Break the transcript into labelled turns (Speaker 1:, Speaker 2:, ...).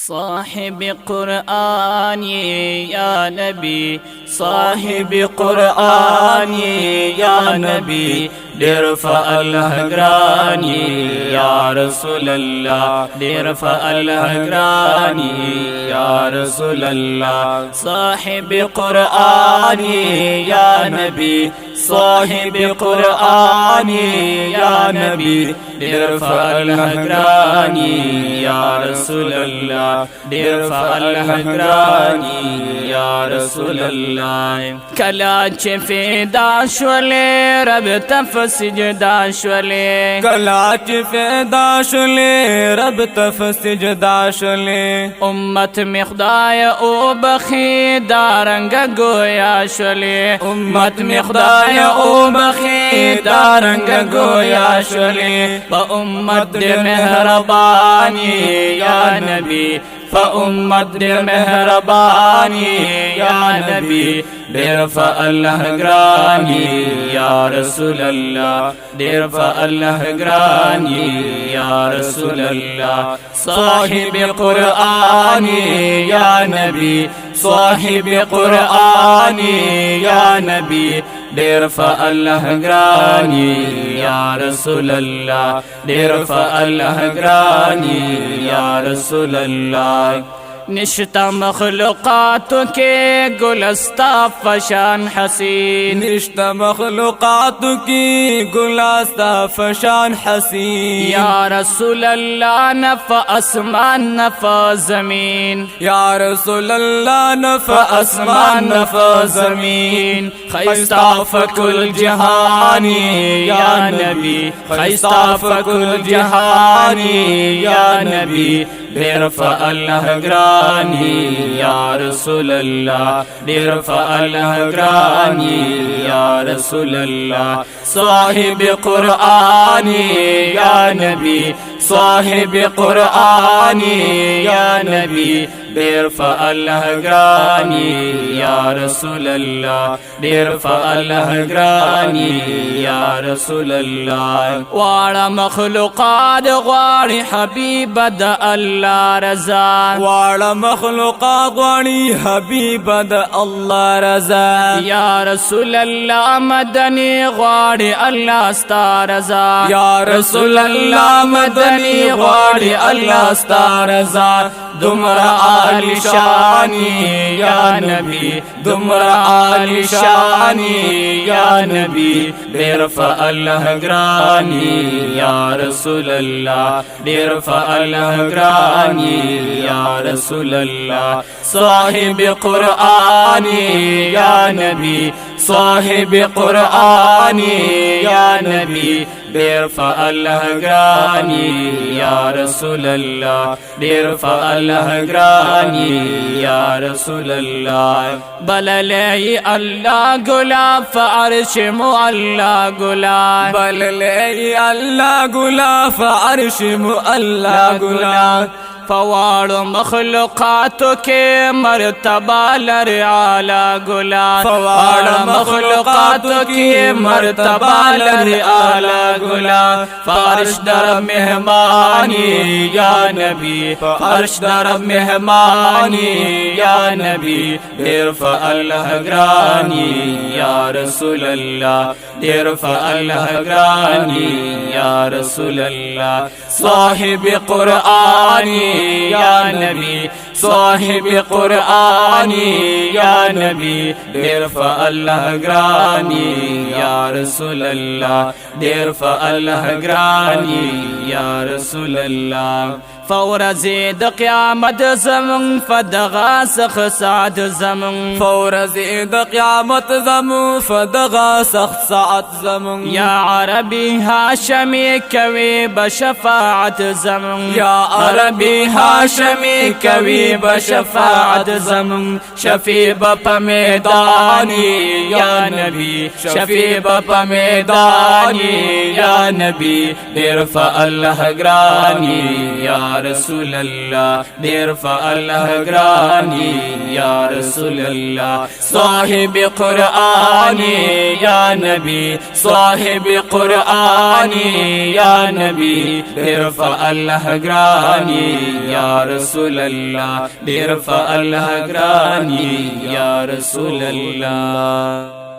Speaker 1: صاحب قرآن یا نبی، صاحب قرآن یا نبی، ډیر فعال ګران یا رسول الله، ډیر فعال ګران یا رسول الله. صاحب قرآن یا نبی، صاحب قرآن یا نبی، ډیر فعال ګران یا رسول الله، ډیر فعال ګران یا رسول الله. کلا چې فدا شولې رب ته سجدا شولې،
Speaker 2: کلا چې فدا شولې رب ته سجدا شولې،
Speaker 1: امت می خدای او بخي دارنګ گویا شولې،
Speaker 2: امت می خدای او بخي دارنګ گویا شولې.
Speaker 1: په امت دې مهرباني یا نبی، فأمت دیر مهربانی یا نبی، دیر فاللہ گرانی یا رسول اللہ، دیر فاللہ گرانی یا رسول اللہ. صاحب قرآنی یا نبی، صاحب قرآنی یا نبی، دیر فاللہ گرانی یا رسول اللہ، دیر فاللہ گرانی یا رسول اللہ. نشتا مخلوقاتو کے گلستا فشان حسین،
Speaker 2: نشتا مخلوقاتو کی گلستا فشان حسین.
Speaker 1: یا رسول اللہ نفع اسمان نفع زمین،
Speaker 2: یا رسول اللہ نفع اسمان نفع زمین.
Speaker 1: خیستا فکل جہانی یا نبی، خیستا فکل جہانی یا نبی، دیر فاللہ گرانی یا رسول اللہ، دیر فاللہ گرانی یا رسول اللہ. صاحب قرآنی یا نبی، صاحب قرآنی یا نبی، دیر فاللہ گرانی یا رسول اللہ، دیر فاللہ گرانی یا رسول اللہ. واړه مخلوقات غواړي حبیب د الله رضا،
Speaker 2: واړه مخلوقات غواړي حبیب د الله رضا.
Speaker 1: یا رسول الله مدنی غواړي الله ستا رضا،
Speaker 2: یا رسول الله مدنی غواړي الله ستا رضا.
Speaker 1: دمرا عالی شانی یا نبی، دمرا عالی شانی یا نبی، دیر فاللہ گرانی یا رسول اللہ، دیر فاللہ گرانی یا رسول اللہ. صاحب قرآنی یا نبی، صاحب قرآنی یا نبی، دیر فاللہ گرانی یا رسول اللہ، دیر فاللہ گرانی یا رسول اللہ. بللی اللہ گلا فعرش معلا گلا،
Speaker 2: بللی اللہ گلا فعرش معلا گلا.
Speaker 1: فواړو مخلوقاتو کې مرتبه لري اعلی ګلان،
Speaker 2: فواړو مخلوقاتو کې مرتبه لري اعلی ګلان.
Speaker 1: فرش در مهمانی یا نبی، فرش در مهمانی یا نبی، دیر فاللہ گرانی یا رسول اللہ، دیر فاللہ گرانی یا رسول اللہ. صاحب قرآنی یا نبی، صاحب قرآنی یا نبی، دیر فاللہ گرانی یا رسول اللہ، دیر فاللہ گرانی یا رسول اللہ. فورزی د قیامت زمون فدغا سخت ساعت زمون،
Speaker 2: فورزی د قیامت زمون فدغا سخت ساعت زمون.
Speaker 1: یا عربی هاشمی کوي بشفاعت زمون،
Speaker 2: یا عربی هاشمی کوي بشفاعت زمون.
Speaker 1: شفیع په میدانی یا نبی، شفیع په میدانی یا نبی، دیر فاللہ گرانی یا
Speaker 2: رسول الله دیر فالله گرانی یا رسول الله صاحب قرآنی یا نبی صاحب قرآنی یا نبی دیر فالله گرانی یا رسول الله دیر فالله گرانی یا رسول الله